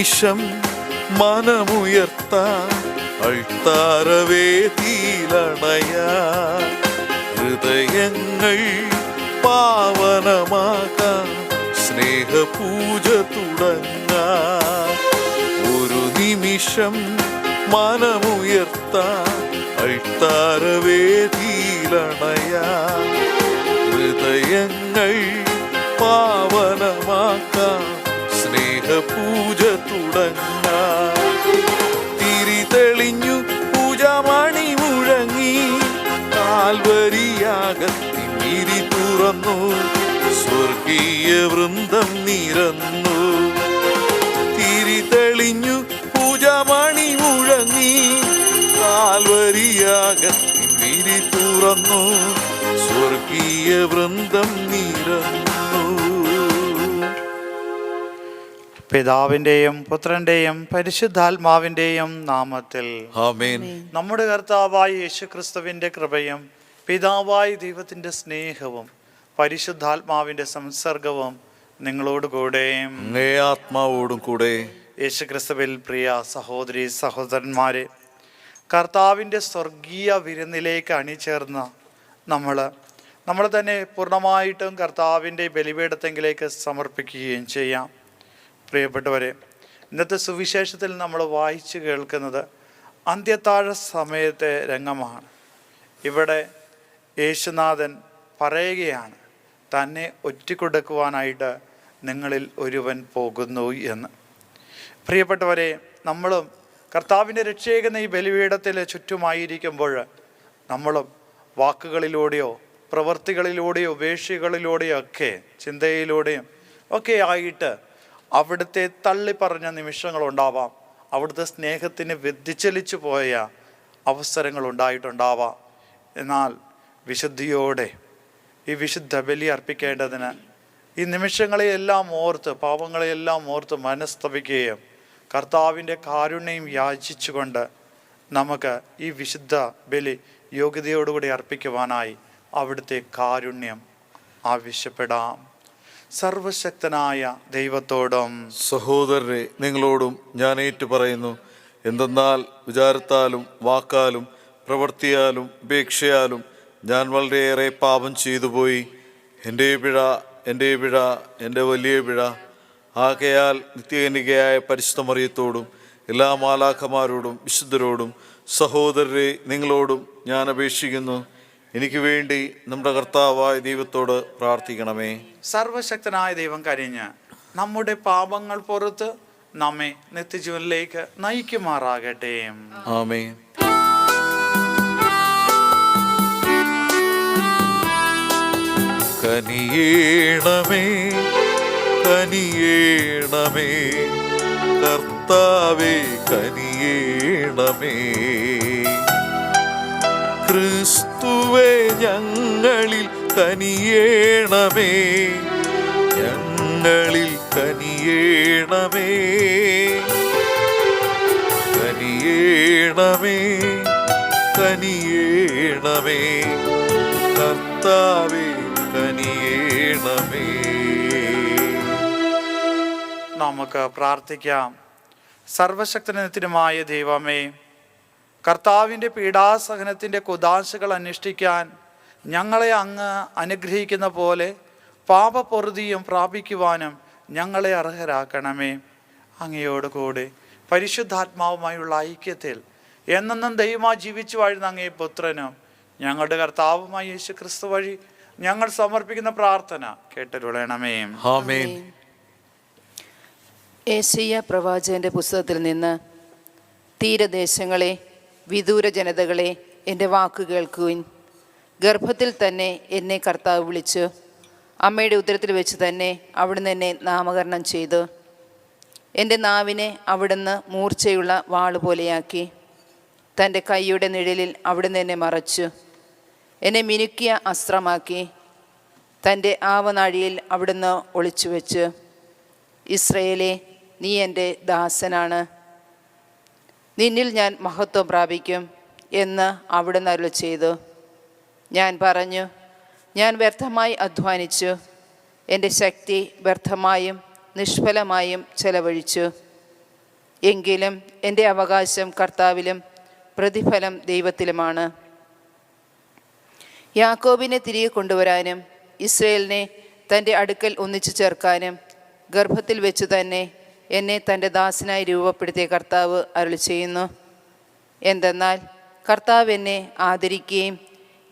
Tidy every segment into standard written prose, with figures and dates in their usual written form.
നിമിഷം മനമുയർത്താൻ അൾത്താരവേദിയിലണയാൻ ഹൃദയങ്ങൾ പാവനമാകാൻ സ്നേഹപൂജ തുടങ്ങാൻ. ഒരു നിമിഷം മനമുയർത്താൻ അൾത്താരവേദിയിലണയാൻ ഹൃദയങ്ങൾ പാവനമാക്കാൻ സ്നേഹപൂജ തുടങ്ങാൻ. തിരി തെളിഞ്ഞു പൂജാമണി മുഴങ്ങി കാൽവരിയാകത്തിൻ മിഴി തുറന്നു സ്വർഗീയ വൃന്ദം നിരന്നു. തിരി തെളിഞ്ഞു പൂജാമണി മുഴങ്ങി കാൽവരിയാകത്തിൻ മിഴി തുറന്നു സ്വർഗീയ വൃന്ദം നിരന്നു. പിതാവിൻ്റെയും പുത്രൻ്റെയും പരിശുദ്ധാത്മാവിൻ്റെയും നാമത്തിൽ ആമേൻ. നമ്മുടെ കർത്താവായ യേശുക്രിസ്തുവിൻ്റെ കൃപയും പിതാവായ ദൈവത്തിൻ്റെ സ്നേഹവും പരിശുദ്ധാത്മാവിൻ്റെ സംസർഗവും നിങ്ങളോടുകൂടെ അങ്ങേ ആത്മാവോടും കൂടെ. യേശുക്രിസ്തുവിൽ പ്രിയ സഹോദരി സഹോദരന്മാരെ, കർത്താവിൻ്റെ സ്വർഗീയ വിരുന്നിലേക്ക് അണിചേർന്ന നമ്മൾ തന്നെ പൂർണ്ണമായിട്ടും കർത്താവിൻ്റെ ബലിപീഠത്തെങ്കിലേക്ക് സമർപ്പിക്കുകയും ചെയ്യാം. പ്രിയപ്പെട്ടവരെ, ഇന്നത്തെ സുവിശേഷത്തിൽ നമ്മൾ വായിച്ചു കേൾക്കുന്നത് അന്ത്യത്താഴ സമയത്തെ രംഗമാണ്. ഇവിടെ യേശുനാഥൻ പറയുകയാണ്, തന്നെ ഒറ്റിക്കൊടുക്കുവാനായിട്ട് നിങ്ങളിൽ ഒരുവൻ പോകുന്നു എന്ന്. പ്രിയപ്പെട്ടവരെ, നമ്മളും കർത്താവിൻ്റെ രക്ഷയെന്ന ഈ ബലിപീഠത്തിൽ ചുറ്റുമായിരിക്കുമ്പോൾ നമ്മളും വാക്കുകളിലൂടെയോ പ്രവൃത്തികളിലൂടെയോ വേശ്യകളിലൂടെയോ ഒക്കെ ചിന്തയിലൂടെയും ഒക്കെ ആയിട്ട് അവിടുത്തെ തള്ളിപ്പറഞ്ഞ നിമിഷങ്ങളുണ്ടാവാം. അവിടുത്തെ സ്നേഹത്തിന് വ്യതിചലിച്ചു പോയ അവസരങ്ങളുണ്ടായിട്ടുണ്ടാവാം. എന്നാൽ വിശുദ്ധിയോടെ ഈ വിശുദ്ധ ബലി അർപ്പിക്കേണ്ടതിന് ഈ നിമിഷങ്ങളെയെല്ലാം ഓർത്ത്, പാപങ്ങളെയെല്ലാം ഓർത്ത് മനസ്തപിക്കുകയും കർത്താവിൻ്റെ കാരുണ്യം യാചിച്ചുകൊണ്ട് നമുക്ക് ഈ വിശുദ്ധ ബലി യോഗ്യതയോടുകൂടി അർപ്പിക്കുവാനായി അവിടുത്തെ കാരുണ്യം ആവശ്യപ്പെടാം. സർവശക്തനായ ദൈവത്തോടും സഹോദരരെ, നിങ്ങളോടും ഞാൻ ഏറ്റുപറയുന്നു. എന്തെന്നാൽ വിചാരത്താലും വാക്കാലും പ്രവൃത്തിയാലും ഉപേക്ഷയാലും ഞാൻ വളരെയേറെ പാപം ചെയ്തുപോയി. എൻ്റെ പിഴ, എൻ്റെ പിഴ, എൻ്റെ വലിയ പിഴ. ആകയാൽ നിത്യകന്യകയായ പരിശുദ്ധ മറിയത്തോടും എല്ലാ മാലാഖമാരോടും വിശുദ്ധരോടും സഹോദരരെ നിങ്ങളോടും ഞാൻ അപേക്ഷിക്കുന്നു, എനിക്ക് വേണ്ടി നമ്മുടെ കർത്താവായ ദൈവത്തോട് പ്രാർത്ഥിക്കണമേ. സർവശക്തനായ ദൈവം കനിഞ്ഞ് നമ്മുടെ പാപങ്ങൾ പുറത്ത് നമ്മെ നിത്യജീവനിലേക്ക് നയിക്കുമാറാകട്ടെ. ആമേൻ. കനിയേണമേ, കനിയേണമേ, കർത്താവേ കനിയേണമേ. ക്രിസ്തുവേ ഞങ്ങളിൽ കനിയേണമേ, ഞങ്ങളിൽ കനിയേണമേ. കനിയേണമേ, കനിയേണമേ, കർത്താവേ കനിയേണമേ. നമുക്ക് പ്രാർത്ഥിക്കാം. സർവശക്തനത്തിനുമായ ദൈവമേ, കർത്താവിൻ്റെ പീഡാസഹനത്തിൻ്റെ കുദാശകൾ അനുഷ്ഠിക്കാൻ ഞങ്ങളെ അങ്ങ് അനുഗ്രഹിക്കുന്ന പോലെ പാപപ്പൊറുതിയും പ്രാപിക്കുവാനും ഞങ്ങളെ അർഹരാക്കണമേ. അങ്ങയോടുകൂടി പരിശുദ്ധാത്മാവുമായുള്ള ഐക്യത്തിൽ എന്നെന്നും ദൈവമായി ജീവിച്ചു വാഴുന്ന അങ്ങേ പുത്രനും ഞങ്ങളുടെ കർത്താവുമായ യേശു ക്രിസ്തു വഴി ഞങ്ങൾ സമർപ്പിക്കുന്ന പ്രാർത്ഥന കേട്ടരുളണമേ. ആമേൻ. ഏശയ്യാ പ്രവാചകന്റെ പുസ്തകത്തിൽ നിന്ന്, തീരദേശങ്ങളെ, വിദൂര ജനതകളെ, എൻ്റെ വാക്ക് കേൾക്കുവിൻ. ഗർഭത്തിൽ തന്നെ എന്നെ കർത്താവ് വിളിച്ചു, അമ്മയുടെ ഉദരത്തിൽ വെച്ച് തന്നെ അവിടുന്ന് എന്നെ നാമകരണം ചെയ്തു. എൻ്റെ നാവിനെ അവിടുന്ന് മൂർച്ചയുള്ള വാളുപോലെയാക്കി. തൻ്റെ കൈയുടെ നിഴലിൽ അവിടുന്ന് എന്നെ മറച്ചു. എന്നെ മിനുക്കിയ അസ്ത്രമാക്കി തൻ്റെ ആവനാഴിയിൽ അവിടുന്ന് ഒളിച്ചു വെച്ചു. ഇസ്രയേലേ, നീ എൻ്റെ ദാസനാണ്, നിന്നിൽ ഞാൻ മഹത്വം പ്രാപിക്കും എന്ന് അവിടുന്ന് അരുളി ചെയ്തു. ഞാൻ പറഞ്ഞു, ഞാൻ വ്യർത്ഥമായി അധ്വാനിച്ചു, എൻ്റെ ശക്തി വ്യർത്ഥമായും നിഷ്ഫലമായും ചെലവഴിച്ചു. എങ്കിലും എൻ്റെ അവകാശം കർത്താവിലും പ്രതിഫലം ദൈവത്തിലുമാണ്. യാക്കോബിനെ തിരികെ കൊണ്ടുവരാനും ഇസ്രയേലിനെ തൻ്റെ അടുക്കൽ ഒന്നിച്ചു ചേർക്കാനും ഗർഭത്തിൽ വെച്ചു തന്നെ എന്നെ തൻ്റെ ദാസനായി രൂപപ്പെടുത്തിയ കർത്താവ് അരുളി ചെയ്യുന്നു. എന്തെന്നാൽ കർത്താവ് എന്നെ ആദരിക്കുകയും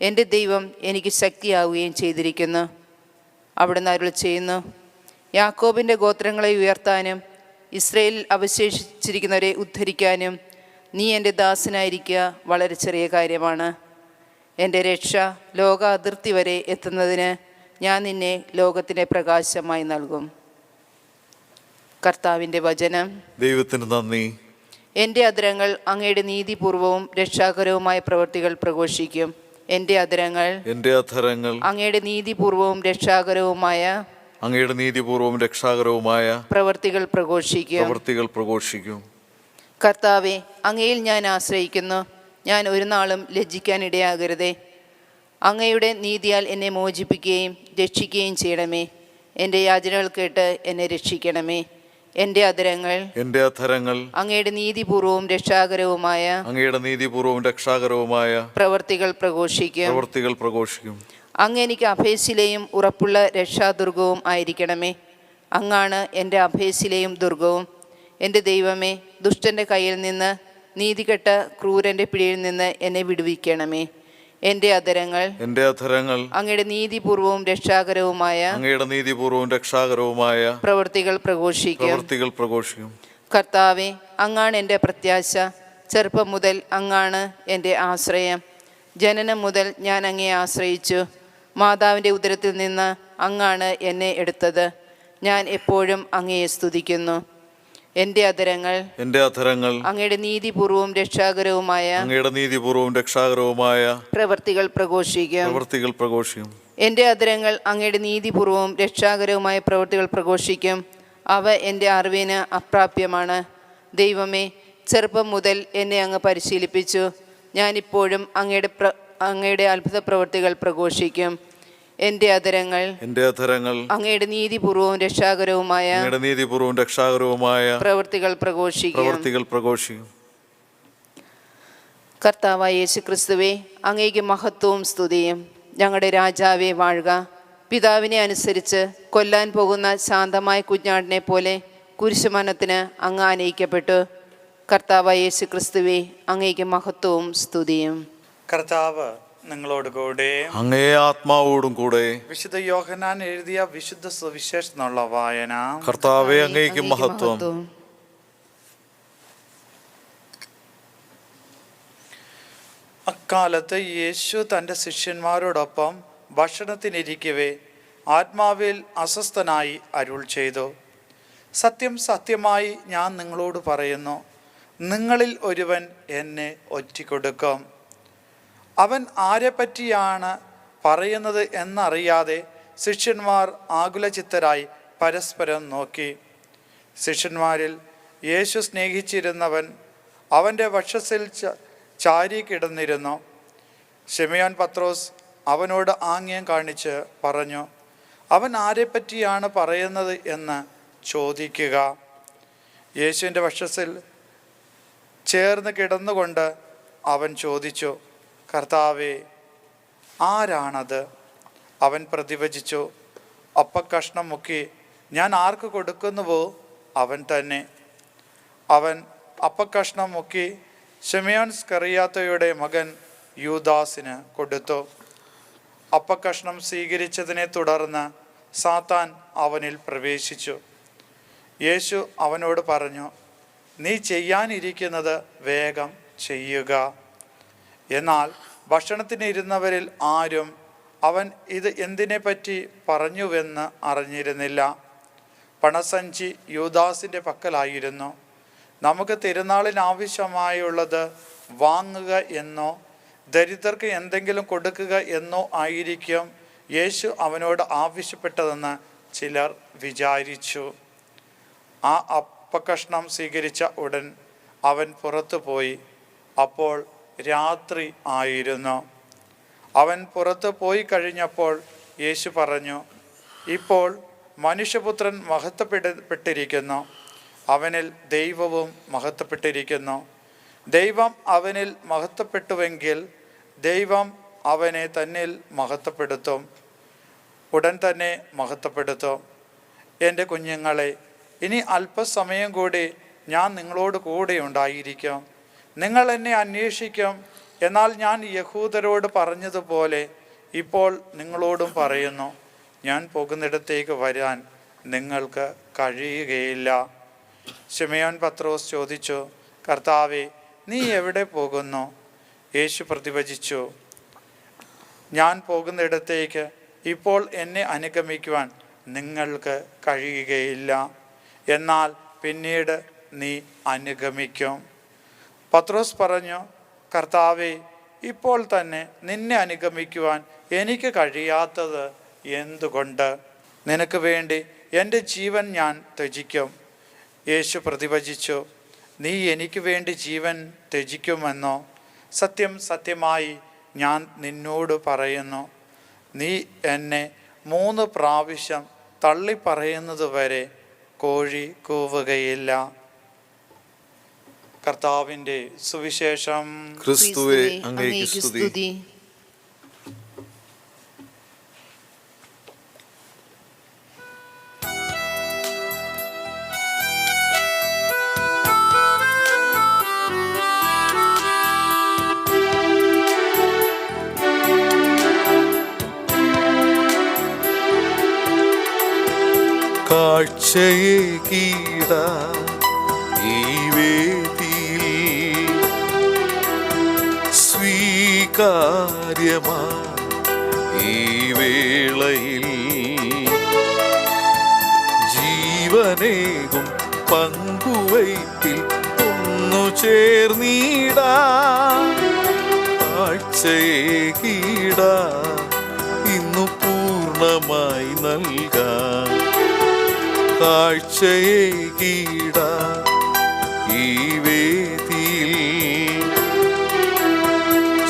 എൻ്റെ ദൈവം എനിക്ക് ശക്തിയാവുകയും ചെയ്തിരിക്കുന്നു. അവിടുന്ന് അരുളി ചെയ്യുന്നു, യാക്കോബിൻ്റെ ഗോത്രങ്ങളെ ഉയർത്താനും ഇസ്രയേലിൽ അവശേഷിച്ചിരിക്കുന്നവരെ ഉദ്ധരിക്കാനും നീ എൻ്റെ ദാസനായിരിക്കുക വളരെ ചെറിയ കാര്യമാണ്. എൻ്റെ രക്ഷ ലോക അതിർത്തി വരെ എത്തുന്നതിന് ഞാൻ നിന്നെ ലോകത്തിൻ്റെ പ്രകാശമായി നൽകും. കർത്താവിൻ്റെ വചനം. ദൈവത്തിന് നന്ദി. എൻ്റെ അധരങ്ങൾ അങ്ങയുടെ നീതിപൂർവവും രക്ഷാകരവുമായ പ്രവൃത്തികൾ പ്രഘോഷിക്കും. എൻ്റെ അധരങ്ങൾ അങ്ങയുടെ നീതിപൂർവവും രക്ഷാകരവുമായ പ്രവൃത്തികൾ പ്രഘോഷിക്കും. കർത്താവെ, അങ്ങയിൽ ഞാൻ ആശ്രയിക്കുന്നു. ഞാൻ ഒരു നാളും ലജ്ജിക്കാനിടയാകരുതേ. അങ്ങയുടെ നീതിയാൽ എന്നെ മോചിപ്പിക്കുകയും രക്ഷിക്കുകയും ചെയ്യണമേ. എൻ്റെ യാചനകൾ കേട്ട് എന്നെ രക്ഷിക്കണമേ. എൻ്റെ അധരങ്ങൾ അങ്ങയുടെ നീതിപൂർവവും രക്ഷാകരവുമായ പ്രവൃത്തികൾ പ്രഘോഷിക്കും. അങ്ങ് എനിക്ക് അഭയശിലയും ഉറപ്പുള്ള രക്ഷാദുർഗവും ആയിരിക്കണമേ. അങ്ങാണ് എൻ്റെ അഭയശിലയും ദുർഗവും. എൻ്റെ ദൈവമേ, ദുഷ്ടൻ്റെ കയ്യിൽ നിന്ന്, നീതികെട്ട ക്രൂരൻ്റെ പിടിയിൽ നിന്ന് എന്നെ വിടുവിക്കണമേ. എൻ്റെ അധരങ്ങൾ അങ്ങയുടെ നീതിപൂർവവും രക്ഷാകരവുമായ പ്രവൃത്തികൾ പ്രഘോഷിക്കും. കർത്താവെ, അങ്ങാണ് എൻ്റെ പ്രത്യാശ. ചെറുപ്പം മുതൽ അങ്ങാണ് എൻ്റെ ആശ്രയം. ജനനം മുതൽ ഞാൻ അങ്ങയെ ആശ്രയിച്ചു. മാതാവിൻ്റെ ഉദരത്തിൽ നിന്ന് അങ്ങാണ് എന്നെ എടുത്തത്. ഞാൻ എപ്പോഴും അങ്ങയെ സ്തുതിക്കുന്നു. എൻ്റെ അധരങ്ങൾ അങ്ങയുടെ നീതിപൂർവവും രക്ഷാകരവുമായ പ്രവൃത്തികൾ പ്രഘോഷിക്കും. എൻ്റെ അധരങ്ങൾ അങ്ങയുടെ നീതിപൂർവവും രക്ഷാകരവുമായ പ്രവൃത്തികൾ പ്രഘോഷിക്കും. അവ എൻ്റെ അറിവിന് അപ്രാപ്യമാണ്. ദൈവമേ, ചെറുപ്പം മുതൽ എന്നെ അങ്ങ് പരിശീലിപ്പിച്ചു. ഞാനിപ്പോഴും അങ്ങയുടെ അത്ഭുത പ്രവൃത്തികൾ പ്രഘോഷിക്കും. എൻ്റെ അധരങ്ങൾ അങ്ങയുടെ നീതിപൂർവവും രക്ഷാകരവുമായ പ്രവൃത്തികൾ പ്രഘോഷിക്കും. കർത്താവായ യേശുക്രിസ്തുവേ, അങ്ങേക്ക് മഹത്വവും സ്തുതിയും. ഞങ്ങളുടെ രാജാവേ വാഴുക. പിതാവിനെ അനുസരിച്ച് കൊല്ലാൻ പോകുന്ന ശാന്തമായ കുഞ്ഞാടിനെ പോലെ കുരിശുമരണത്തിന് അങ്ങ് ആനയിക്കപ്പെട്ടു. കർത്താവായ യേശുക്രിസ്തുവേ, അങ്ങേക്ക് മഹത്വവും സ്തുതിയും. കർത്താവ് നിങ്ങളോട് കൂടെ, അങ്ങേ ആത്മാവോടും കൂടെ. വിശുദ്ധ യോഹന്നാൻ എഴുതിയ വിശുദ്ധ സുവിശേഷത്തിനുള്ള വായന. കർത്താവേ, അങ്ങേക്ക് മഹത്വം. അക്കാലത്ത് യേശു തൻ്റെ ശിഷ്യന്മാരോടൊപ്പം ഭക്ഷണത്തിനിരിക്കവേ ആത്മാവിൽ അസ്വസ്ഥനായി അരുൾ ചെയ്തു, സത്യം സത്യമായി ഞാൻ നിങ്ങളോട് പറയുന്നു, നിങ്ങളിൽ ഒരുവൻ എന്നെ ഒറ്റിക്കൊടുക്കും. അവൻ ആരെപ്പറ്റിയാണ് പറയുന്നത് എന്നറിയാതെ ശിഷ്യന്മാർ ആകുലചിത്തരായി പരസ്പരം നോക്കി. ശിഷ്യന്മാരിൽ യേശു സ്നേഹിച്ചിരുന്നവൻ അവൻ്റെ വക്ഷത്തിൽ ചാരി കിടന്നിരുന്നു. ശിമയോൻ പത്രോസ് അവനോട് ആംഗ്യം കാണിച്ച് പറഞ്ഞു, അവൻ ആരെപ്പറ്റിയാണ് പറയുന്നത് എന്ന് ചോദിക്കുക. യേശുവിൻ്റെ വക്ഷത്തിൽ ചേർന്ന് കിടന്നുകൊണ്ട് അവൻ ചോദിച്ചു, കർത്താവേ, ആരാണത്? അവൻ പ്രതിവചിച്ചു, അപ്പക്കഷ്ണം മുക്കി ഞാൻ ആർക്ക് കൊടുക്കുന്നുവോ അവൻ തന്നെ. അവൻ അപ്പക്കഷ്ണം മുക്കി ശിമയോൻ സ്കറിയാത്തോയുടെ മകൻ യൂദാസിന് കൊടുത്തു. അപ്പക്കഷ്ണം സ്വീകരിച്ചതിനെ തുടർന്ന് സാത്താൻ അവനിൽ പ്രവേശിച്ചു. യേശു അവനോട് പറഞ്ഞു, നീ ചെയ്യാനിരിക്കുന്നത് വേഗം ചെയ്യുക. എന്നാൽ ഭക്ഷണത്തിനിരുന്നവരിൽ ആരും അവൻ ഇത് എന്തിനെപ്പറ്റി പറഞ്ഞുവെന്ന് അറിഞ്ഞിരുന്നില്ല. പണസഞ്ചി യൂദാസിൻ്റെ പക്കലായിരുന്നു. നമുക്ക് തിരുനാളിന് ആവശ്യമായുള്ളത് വാങ്ങുക എന്നോ ദരിദ്രർക്ക് എന്തെങ്കിലും കൊടുക്കുക എന്നോ ആയിരിക്കും യേശു അവനോട് ആവശ്യപ്പെട്ടതെന്ന് ചിലർ വിചാരിച്ചു. ആ അപ്പക്കഷ്ണം സ്വീകരിച്ച ഉടൻ അവൻ പുറത്തു പോയി. അപ്പോൾ രാത്രി ആയിരുന്നു. അവൻ പുറത്ത് പോയി കഴിഞ്ഞപ്പോൾ യേശു പറഞ്ഞു, ഇപ്പോൾ മനുഷ്യപുത്രൻ മഹത്വപ്പെട്ടിരിക്കുന്നു. അവനിൽ ദൈവവും മഹത്വപ്പെട്ടിരിക്കുന്നു. ദൈവം അവനിൽ മഹത്വപ്പെട്ടുവെങ്കിൽ ദൈവം അവനെ തന്നിൽ മഹത്വപ്പെടുത്തും, ഉടൻ തന്നെ മഹത്വപ്പെടുത്തും. എൻ്റെ കുഞ്ഞുങ്ങളെ, ഇനി അല്പസമയം കൂടി ഞാൻ നിങ്ങളോട് കൂടെ ഉണ്ടായിരിക്കും. നിങ്ങൾ എന്നെ അന്വേഷിക്കും. എന്നാൽ ഞാൻ യഹൂദരോട് പറഞ്ഞതുപോലെ ഇപ്പോൾ നിങ്ങളോടും പറയുന്നു, ഞാൻ പോകുന്നിടത്തേക്ക് വരാൻ നിങ്ങൾക്ക് കഴിയുകയില്ല. ശിമയോൻ പത്രോസ് ചോദിച്ചു, കർത്താവേ, നീ എവിടെ പോകുന്നു? യേശു പ്രതിവചിച്ചു, ഞാൻ പോകുന്നിടത്തേക്ക് ഇപ്പോൾ എന്നെ അനുഗമിക്കുവാൻ നിങ്ങൾക്ക് കഴിയുകയില്ല, എന്നാൽ പിന്നീട് നീ അനുഗമിക്കും. പത്രോസ് പറഞ്ഞു, കർത്താവേ, ഇപ്പോൾ തന്നെ നിന്നെ അനുഗമിക്കുവാൻ എനിക്ക് കഴിയാത്തത് എന്തുകൊണ്ട്? നിനക്ക് വേണ്ടി എൻ്റെ ജീവൻ ഞാൻ ത്യജിക്കും. യേശു പ്രതിവചിച്ചു, നീ എനിക്ക് വേണ്ടി ജീവൻ ത്യജിക്കുമെന്നോ? സത്യം സത്യമായി ഞാൻ നിന്നോട് പറയുന്നു, നീ എന്നെ 3 പ്രാവശ്യം തള്ളിപ്പറയുന്നത് വരെ കോഴി കൂവുകയില്ല. കർത്താവിൻ്റെ സുവിശേഷം. ക്രിസ്തുവേ, അങ്ങേക്ക് സ്തുതി. കാഴ്ചയെ കീട ഈ വേദിയിൽ സ്വീകാര്യമാ ഈ വേളയിൽ ജീവനേകും പങ്കുവയ്പിൽ ഒന്നു ചേർന്നീടാ. കാഴ്ചയെ കീട ഇന്നു പൂർണ്ണമായി നൽകാം. കാഴ്ചയെ കീട ഈ വേദിയിൽ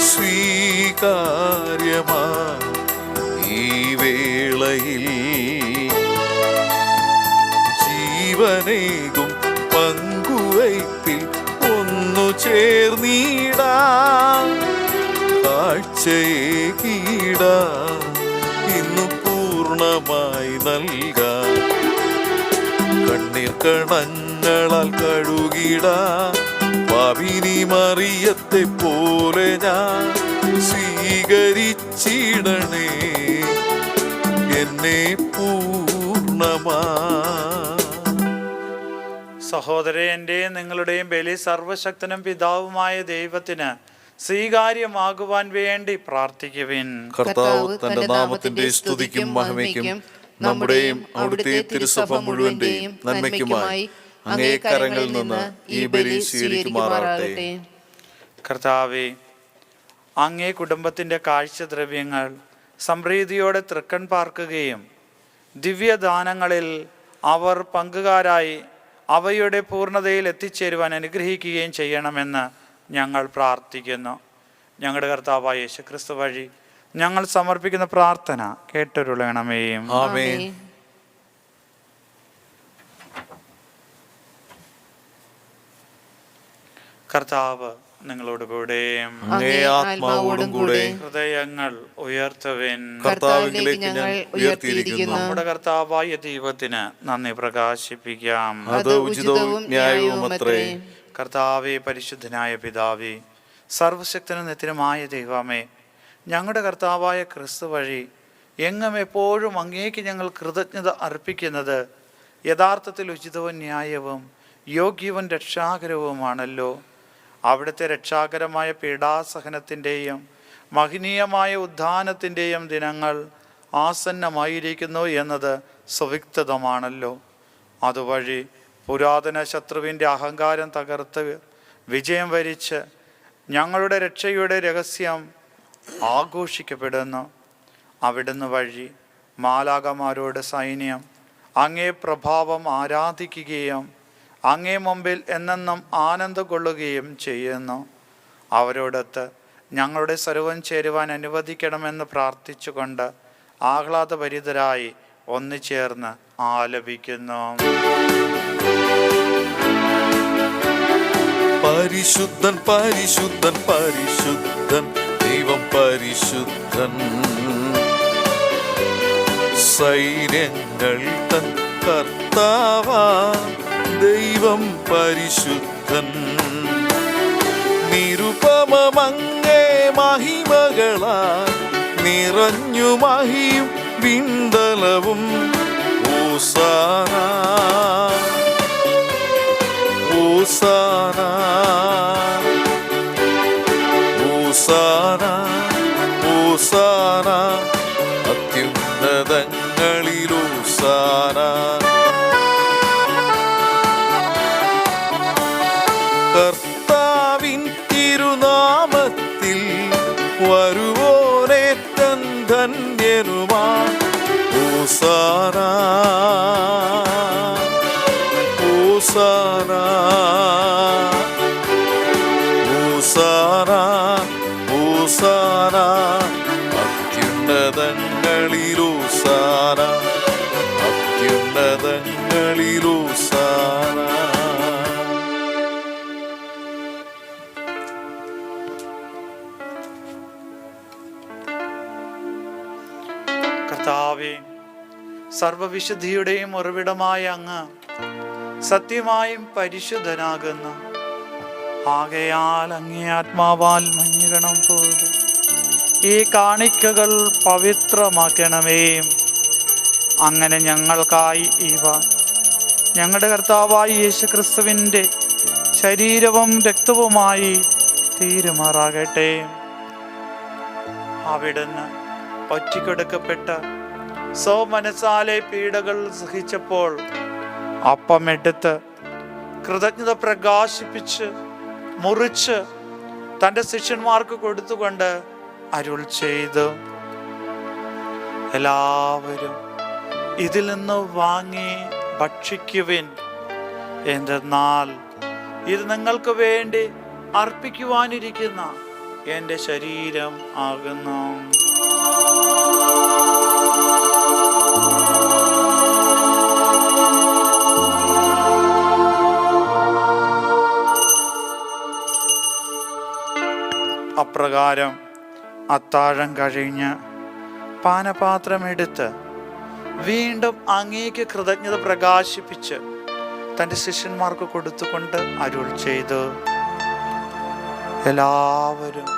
സ്വീകാര്യമാ ഈ വേളയിൽ ജീവനേകും പങ്കുവയ്പിൽ ഒന്നു ചേർന്നീടാ. കാഴ്ചയെ കീട ഇന്നു പൂർണ്ണമായി നൽകാം. കണ്ണീർ കണങ്ങളാൽ കഴുകിട പാപിനി മറിയത്തെ പോലെ ഞാൻ സ്വീകരിച്ചിടണേ എന്നെ പൂർണ്ണമാ. സഹോദരൻ്റെയും നിങ്ങളുടെയും ബലി സർവശക്തനും പിതാവുമായ ദൈവത്തിന് സ്വീകാര്യമാകുവാൻ വേണ്ടി പ്രാർത്ഥിക്കുവിൻ. കർത്താവ് തന്റെ നാമത്തിന്റെ സ്തുതിക്കും മഹിമയ്ക്കും നമ്മുടെയും അവിടുത്തെ തിരുസഭ മുഴുവന്റെയും നന്മയ്ക്കുമായി അങ്ങേ കരങ്ങളിൽ നിന്ന് ഈ ബലി സ്വീകരിക്കുമാറാകട്ടെ. കർത്താവേ, അങ്ങേ കുടുംബത്തിൻ്റെ കാഴ്ചദ്രവ്യങ്ങൾ സംപ്രീതിയോടെ തൃക്കൺ പാർക്കുകയും ദിവ്യദാനങ്ങളിൽ അവർ പങ്കുകാരായി അവയുടെ പൂർണ്ണതയിൽ എത്തിച്ചേരുവാൻ അനുഗ്രഹിക്കുകയും ചെയ്യണമെന്ന് ഞങ്ങൾ പ്രാർത്ഥിക്കുന്നു. ഞങ്ങളുടെ കർത്താവായ യേശുക്രിസ്തു വഴി ഞങ്ങൾ സമർപ്പിക്കുന്ന പ്രാർത്ഥന കേട്ടരുളണമേ. ആമേൻ. കർത്താവ് നിങ്ങളോട് കൂടെ, അങ്ങേ ആത്മാവോടും കൂടെ. ഹൃദയങ്ങൾ ഉയർത്തുവിൻ. കർത്താവിലേക്ക് ഞങ്ങൾ ഉയർത്തിയിരിക്കുന്നു. നമ്മുടെ കർത്താവായ ദൈവത്തിന് നന്ദി പ്രകാശിപ്പിക്കാം. അത് ഉചിതവും ന്യായവുമത്രേ. കർത്താവേ, പരിശുദ്ധനായ പിതാവേ, സർവശക്തനും നിത്യനുമായ ദൈവമേ, ഞങ്ങളുടെ കർത്താവായ ക്രിസ്തു വഴി എങ്ങും എപ്പോഴും അങ്ങേക്ക് ഞങ്ങൾ കൃതജ്ഞത അർപ്പിക്കുന്നത് യഥാർത്ഥത്തിൽ ഉചിതവും ന്യായവും യോഗ്യവും രക്ഷാകരവുമാണല്ലോ. അവിടുത്തെ രക്ഷാകരമായ പീഡാസഹനത്തിൻ്റെയും മഹനീയമായ ഉദ്ധാനത്തിൻ്റെയും ദിനങ്ങൾ ആസന്നമായിരിക്കുന്നു എന്നത് സുവിക്തമാണല്ലോ. അതുവഴി പുരാതന ശത്രുവിൻ്റെ അഹങ്കാരം തകർത്ത് വിജയം വരിച്ച് ഞങ്ങളുടെ രക്ഷയുടെ രഹസ്യം ആഘോഷിക്കപ്പെടുന്നു. അവിടുന്ന് വഴി മാലാഖമാരോട് സൈന്യം അങ്ങേ പ്രഭാവം ആരാധിക്കുകയും അങ്ങേ മുമ്പിൽ എന്നെന്നും ആനന്ദം കൊള്ളുകയും ചെയ്യുന്നു. അവരോടൊത്ത് ഞങ്ങളുടെ സർവ്വം ചേരുവാൻ അനുവദിക്കണമെന്ന് പ്രാർത്ഥിച്ചുകൊണ്ട് ആഹ്ലാദഭരിതരായി ഒന്നുചേർന്ന് ആലപിക്കുന്നു. പരിശുദ്ധൻ പരിശുദ്ധൻ പരിശുദ്ധൻ ദൈവം പരിശുദ്ധൻ. സൈന്യങ്ങൾ തൻ കർത്താവാ ദൈവം പരിശുദ്ധൻ. നിരുപമമങ്ങേ മഹിമകളാൽ നിറഞ്ഞു മഹിയും വിണ്ടലവും. ഓസാന ഓസാന ഓസാന ഓസാന അത്യുന്നതങ്ങളിൽ ഓസാന. കർത്താവിൻ തിരുനാമത്തിൽ വരുവോനേറ്റം ധന്യനുമാ. ഓസാന ഓസാന ഓസാന ഓസാന അത്യുന്നതങ്ങളിൽ ഓസാന അത്യുന്നതങ്ങളിൽ ഓസാന. കർത്താവേ, സർവവിശുദ്ധിയുടെയും ഉറവിടമായ അങ്ങ് സത്യമായും പരിശുദ്ധനാകുന്നു. ആകയാൽ അങ്ങേ ആത്മാവാൽ മഞ്ഞുകണം പോലെ ഈ കാണിക്കകൾ പവിത്രമാക്കണമേ. അങ്ങനെ ഞങ്ങൾക്കായി ഇവ ഞങ്ങളുടെ കർത്താവായ യേശുക്രിസ്തുവിൻ്റെ ശരീരവും രക്തവുമായി തീരുമാറാകട്ടെ. അവിടുന്ന് ഒറ്റിക്കൊടുക്കപ്പെട്ട മനസാലെ പീഡകൾ സഹിച്ചപ്പോൾ അപ്പമെടുത്ത് കൃതജ്ഞത പ്രകാശിപ്പിച്ച് മുറിച്ച് തൻ്റെ ശിഷ്യന്മാർക്ക് കൊടുത്തുകൊണ്ട് അരുൾ ചെയ്തു, എല്ലാവരും ഇതിൽ നിന്ന് വാങ്ങി ഭക്ഷിക്കുവിൻ. എന്തെന്നാൽ ഇത് നിങ്ങൾക്ക് വേണ്ടി അർപ്പിക്കുവാനിരിക്കുന്ന എൻ്റെ ശരീരം ആകുന്നു. അപ്രകാരം അത്താഴം കഴിഞ്ഞ് പാനപാത്രമെടുത്ത് വീണ്ടും അങ്ങേക്ക് കൃതജ്ഞത പ്രകാശിപ്പിച്ച് തൻ്റെ ശിഷ്യന്മാർക്ക് കൊടുത്തുകൊണ്ട് അരുൾ ചെയ്തു, എല്ലാവരും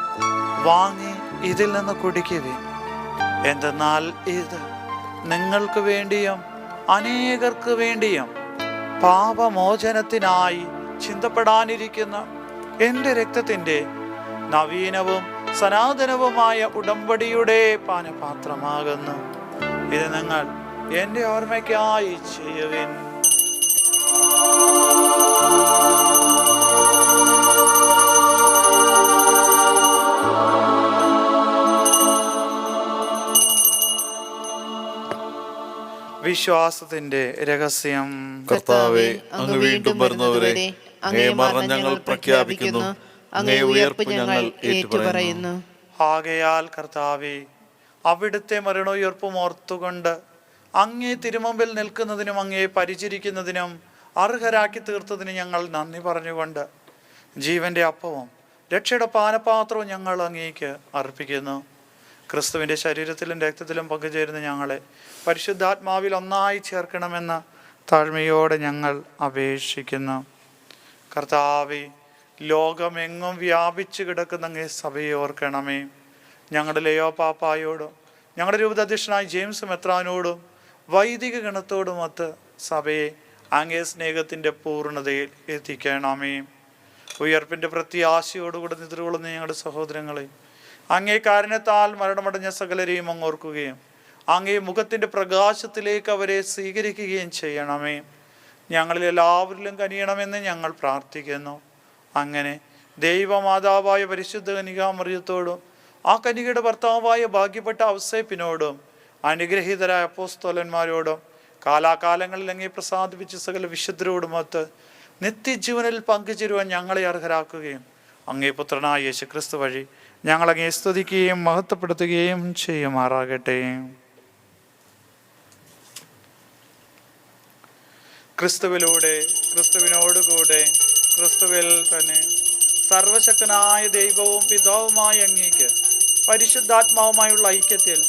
വാങ്ങി ഇതിൽ നിന്ന് കുടിക്കുവിൻ. എന്തെന്നാൽ ഇത് നിങ്ങൾക്ക് വേണ്ടിയും അനേകർക്ക് വേണ്ടിയും പാപമോചനത്തിനായി ചിന്തപ്പെടാനിരിക്കുന്ന എൻ്റെ രക്തത്തിൻ്റെ നവീനവും സനാതനവുമായ ഉടമ്പടിയുടെ പാനപാത്രമാകുന്നു. ഇത് നിങ്ങൾ എൻ്റെ ഓർമ്മയ്ക്കായി ചെയ്യുവിൻ. വിശ്വാസത്തിന്റെ രഹസ്യം. കർത്താവേ, അങ്ങ് വീണ്ടും വരുന്നവരെ അങ്ങേ മരണം ഞങ്ങൾ പ്രഖ്യാപിക്കുന്നു, അങ്ങേ ഉയർപ്പ് ഞങ്ങൾ ഏറ്റുപറയുന്നു. ആകയാൽ കർത്താവേ, അവിടുത്തെ മരണോയുയർപ്പും ഓർത്തുകൊണ്ട് അങ്ങേ തിരുമുമ്പിൽ നിൽക്കുന്നതിനും അങ്ങേ പരിചരിക്കുന്നതിനും അർഹരാക്കി തീർത്തതിന് ഞങ്ങൾ നന്ദി പറഞ്ഞുകൊണ്ട് ജീവന്റെ അപ്പവും രക്ഷയുടെ പാനപാത്രവും ഞങ്ങൾ അങ്ങേക്ക് അർപ്പിക്കുന്നു. ക്രിസ്തുവിൻ്റെ ശരീരത്തിലും രക്തത്തിലും പങ്കുചേരുന്ന ഞങ്ങളെ പരിശുദ്ധാത്മാവിൽ ഒന്നായി ചേർക്കണമെന്ന് താഴ്മയോടെ ഞങ്ങൾ അപേക്ഷിക്കുന്നു. കർത്താവേ, ലോകമെങ്ങും വ്യാപിച്ചു കിടക്കുന്ന അങ്ങേ സഭയെ ഓർക്കണമേ. ഞങ്ങളുടെ ലെയോ പാപ്പായോടും ഞങ്ങളുടെ രൂപതാധ്യക്ഷനായ ജെയിംസ് മെത്രാനോടും വൈദിക ഗണത്തോടുമൊത്ത് സഭയെ അങ്ങേ സ്നേഹത്തിൻ്റെ പൂർണ്ണതയിൽ എത്തിക്കണമേ. ഉയർപ്പിൻ്റെ പ്രത്യാശയോടുകൂടെ നിദ്രകൊള്ളുന്ന ഞങ്ങളുടെ സഹോദരങ്ങളെ അങ്ങേ കാരുണ്യത്താൽ മരണമടഞ്ഞ സകലരെയും അങ്ങ് ഓർക്കുകയും അങ്ങേ മുഖത്തിൻ്റെ പ്രകാശത്തിലേക്ക് അവരെ സ്വീകരിക്കുകയും ചെയ്യണമേ. ഞങ്ങളിൽ എല്ലാവരിലും കനിയണമെന്ന് ഞങ്ങൾ പ്രാർത്ഥിക്കുന്നു. അങ്ങനെ ദൈവമാതാവായ പരിശുദ്ധ കന്യകാമറിയത്തോടും ആ കന്യകയുടെ ഭർത്താവായ ഭാഗ്യപ്പെട്ട ഔസേപ്പിനോടും അനുഗ്രഹീതരായ അപ്പോസ്തലന്മാരോടും കാലാകാലങ്ങളിൽ അങ്ങേ പ്രസാദിപ്പിച്ച സകല വിശുദ്ധരോടുമൊത്ത് നിത്യജീവനിൽ പങ്കുചേരുവാൻ ഞങ്ങളെ അർഹരാക്കുകയും അങ്ങേ പുത്രനായ യേശുക്രിസ്തു വഴി ഞങ്ങൾ അങ്ങേ സ്തുതിക്കുകയും മഹത്വപ്പെടുത്തുകയും ചെയ്യുമാറാകട്ടെ. ക്രിസ്തുവിലൂടെ, ക്രിസ്തുവിനോടുകൂടെ, ക്രിസ്തുവിൽ തന്നെ സർവശക്തനായ ദൈവവും പിതാവുമായ അങ്ങേക്ക് പരിശുദ്ധാത്മാവുമായുള്ള ഐക്യത്തിൽ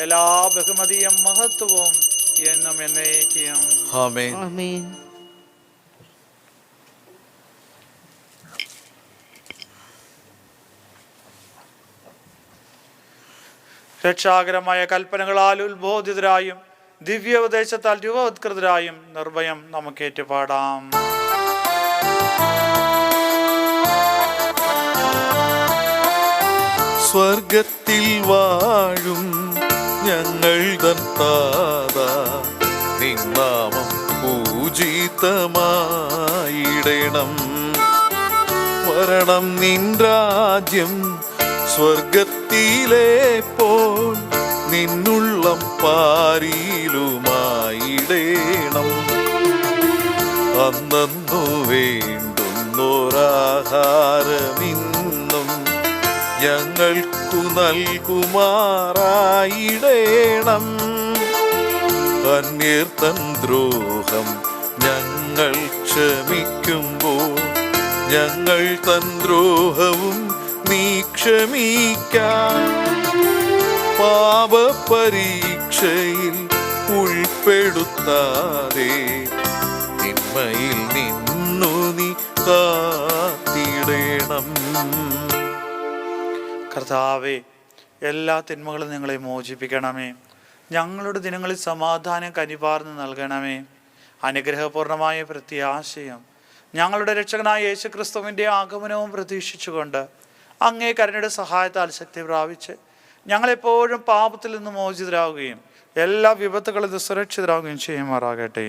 എല്ലാ ബഹുമതിയും മഹത്വവും എന്നും എന്നേക്കും. ആമേൻ. ആമേൻ. രക്ഷാകരമായ കൽപ്പനകളാൽ ഉത്ബോധിതരായും ദിവ്യോപദേശത്താൽ രൂപവത്കൃതരായും നിർഭയം നമുക്ക് ഏറ്റുപാടാം. സ്വർഗത്തിൽ വാഴും ഞങ്ങൾ തൻ താതാ, നിൻ നാമം പൂജിതമായിടണം. വരണം നിൻ രാജ്യം സ്വർഗത്തിലെ പോൽ നിന്നുള്ളം പാരിയിലുമായിടേണം. അന്നു വേണ്ടുന്നൊരാഹാരമിന്നും ഞങ്ങൾക്കു നൽകുമാറായിടേണം. അന്യർ തൻ ദ്രോഹം ഞങ്ങൾ ക്ഷമിക്കുമ്പോൾ ഞങ്ങൾ തൻ ദ്രോഹവും നീ ക്ഷമിക്കാം. പാപപരീക്ഷയിൽ ഉൾപ്പെടുത്താതെ തിന്മയിൽ നിന്നു നീ കാത്തിടേണം. കർത്താവേ, എല്ലാ തിന്മകളും ഞങ്ങളെ മോചിപ്പിക്കണമേ. ഞങ്ങളുടെ ദിനങ്ങളിൽ സമാധാനം കനിപാർന്ന് നൽകണമേ. അനുഗ്രഹപൂർണമായ പ്രത്യാശയം ഞങ്ങളുടെ രക്ഷകനായ യേശുക്രിസ്തുവിൻ്റെ ആഗമനവും പ്രതീക്ഷിച്ചുകൊണ്ട് അങ്ങേ കരുണയുടെ സഹായത്താൽ ശക്തി പ്രാപിച്ച് ഞങ്ങളെപ്പോഴും പാപത്തിൽ നിന്ന് മോചിതരാകുകയും എല്ലാ വിപത്തുകളിൽ നിന്ന് സുരക്ഷിതരാകുകയും ചെയ്യുമാറാകട്ടെ.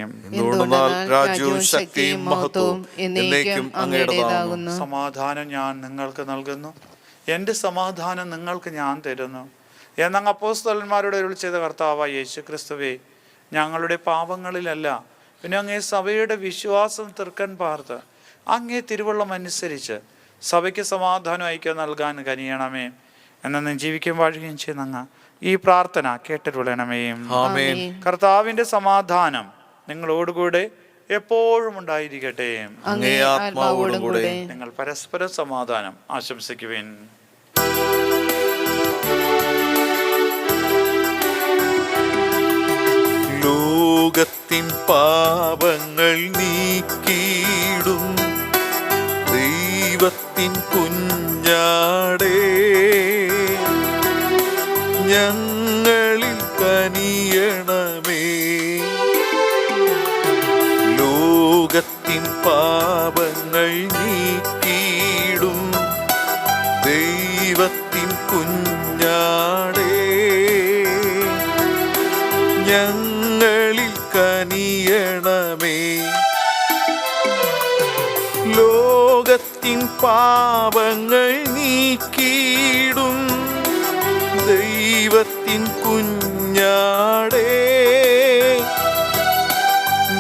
രാജ്യവും ശക്തിയും മഹത്വവും എന്നേക്കും അങ്ങയുടേതാകുന്നു. സമാധാനം ഞാൻ നിങ്ങൾക്ക് നൽകുന്നു, എൻ്റെ സമാധാനം നിങ്ങൾക്ക് ഞാൻ തരുന്നു എന്നങ്ങ് അപ്പോസ്തലന്മാരോട് അരുളി ചെയ്ത കർത്താവായ യേശുക്രിസ്തുവേ, ഞങ്ങളുടെ പാപങ്ങളിലല്ല പിന്നെ അങ്ങേ സഭയുടെ വിശ്വാസം തീർക്കാൻ പാർത്ത് അങ്ങേ തിരുവള്ളം അനുസരിച്ച് സഭയ്ക്ക് സമാധാനം ഐക്യം നൽകാൻ കനിയണമേ. എന്നു ജീവിക്കാൻ വാഴുകയും ചെയ്യുന്ന അങ്ങ് ഈ പ്രാർത്ഥന കേട്ടിട്ടുള്ളണമേ. ആമേൻ. കർത്താവിൻ്റെ സമാധാനം നിങ്ങളോടുകൂടെ എപ്പോഴും ഉണ്ടായിരിക്കട്ടെ. അങ്ങേ ആത്മാവോടും കൂടെ. നിങ്ങൾ പരസ്പരം സമാധാനം ആശംസിക്കുവിൻ. ലോകത്തിൻ പാപങ്ങൾ നീക്കിയിടും ദൈവത്തിൻ കുഞ്ഞാടേ, ഞങ്ങളിൽ കനിയണമേ. ലോകത്തിൻ പാപങ്ങൾ നീക്കിയിടും ദൈവത്തിൻ കുഞ്ഞാടേ, ഞങ്ങളിൽ കനിയണമേ. ലോകത്തിൻ പാപങ്ങൾ നീക്കിയിടും ദൈവത്തിൻ കുഞ്ഞാടേ,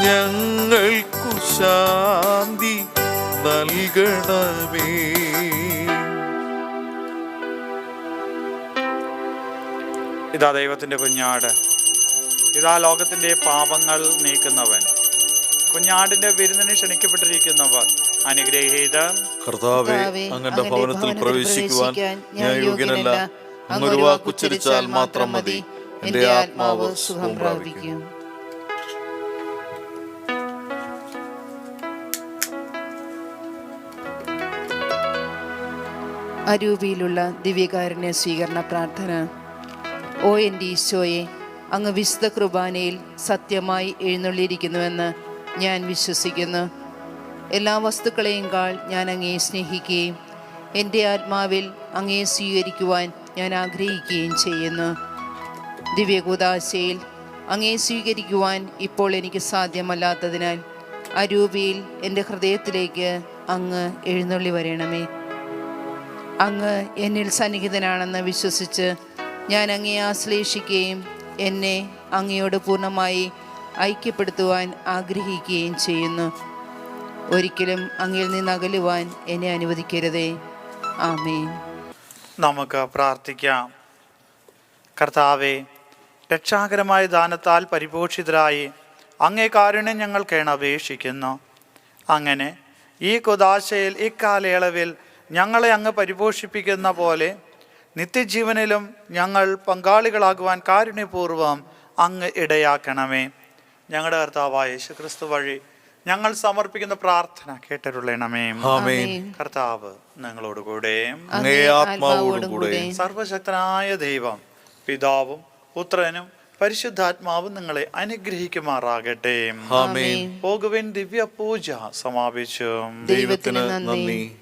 ഞങ്ങൾക്കു ശാന്തി നൽകണമേ. ഇതാ ദൈവത്തിൻ്റെ കുഞ്ഞാട്, ഇതാ ലോകത്തിൻ്റെ പാപങ്ങൾ നീക്കുന്നവൻ. കുഞ്ഞാടിന്റെ വിരുന്നിന് ക്ഷണിക്കപ്പെട്ടിരിക്കുന്നവർ അനുഗ്രഹീതർ. കർത്താവേ, അങ്ങയുടെ ഭവനത്തിൽ പ്രവേശിക്കുവാൻ ഞാൻ യോഗ്യനല്ല. അങ്ങൊരു വാക്കുച്ചരിച്ചാൽ മാത്രം മതി, എന്റെ ആത്മാവ് സുഖം പ്രാപിക്കും. അരൂപിയിലുള്ള ദിവ്യകാരുണ്യ സ്വീകരണ പ്രാർത്ഥന. ഓ എൻ്റെ ഈശോയെ, അങ്ങ് വിശുദ്ധ കുർബാനയിൽ സത്യമായി എഴുന്നള്ളിയിരിക്കുന്നുവെന്ന് ഞാൻ വിശ്വസിക്കുന്നു. എല്ലാ വസ്തുക്കളെയും കാൾ ഞാൻ അങ്ങയെ സ്നേഹിക്കുകയും എൻ്റെ ആത്മാവിൽ അങ്ങയെ സ്വീകരിക്കുവാൻ ഞാൻ ആഗ്രഹിക്കുകയും ചെയ്യുന്നു. ദിവ്യകൂദാശയിൽ അങ്ങയെ സ്വീകരിക്കുവാൻ ഇപ്പോൾ എനിക്ക് സാധ്യമല്ലാത്തതിനാൽ അരൂപിയിൽ എൻ്റെ ഹൃദയത്തിലേക്ക് അങ്ങ് എഴുന്നള്ളി വരണമേ. അങ്ങ് എന്നിൽ സന്നിഹിതനാണെന്ന് വിശ്വസിച്ച് ഞാൻ അങ്ങയെ ആശ്ലേഷിക്കുകയും എന്നെ അങ്ങയോട് പൂർണ്ണമായി ഐക്യപ്പെടുത്തുവാൻ ആഗ്രഹിക്കുകയും ചെയ്യുന്നു. ഒരിക്കലും അങ്ങയിൽ നിന്ന് അകലുവാൻ എന്നെ അനുവദിക്കരുതേ. ആമേൻ. നമുക്ക് പ്രാർത്ഥിക്കാം. കർത്താവേ, രക്ഷാകരമായ ദാനത്താൽ പരിപോഷിതരായി അങ്ങേ കാരുണ്യം ഞങ്ങൾ കേണപേക്ഷിക്കുന്നു. അങ്ങനെ ഈ കുദാശയിൽ ഇക്കാലയളവിൽ ഞങ്ങളെ അങ്ങ് പരിപോഷിപ്പിക്കുന്ന പോലെ നിത്യജീവനിലും ഞങ്ങൾ പങ്കാളികളാകുവാൻ കാരുണ്യപൂർവ്വം അങ്ങ് ഇടയാക്കണമേ. ഞങ്ങളുടെ കർത്താവായ യേശുക്രിസ്തു വഴി ഞങ്ങൾ സമർപ്പിക്കുന്ന പ്രാർത്ഥന കേട്ടരുളണമേ. ആമേൻ. കർത്താവ് നിങ്ങളോടുകൂടെ. അങ്ങേ ആത്മാവോടും കൂടെ. സർവശക്തനായ ദൈവം പിതാവും പുത്രനും പരിശുദ്ധാത്മാവും നിങ്ങളെ അനുഗ്രഹിക്കുമാറാകട്ടെ. ആമേൻ. പോകുവിൻ, ദിവ്യ പൂജ സമാപിച്ചു. ദൈവത്തിന് നന്ദി.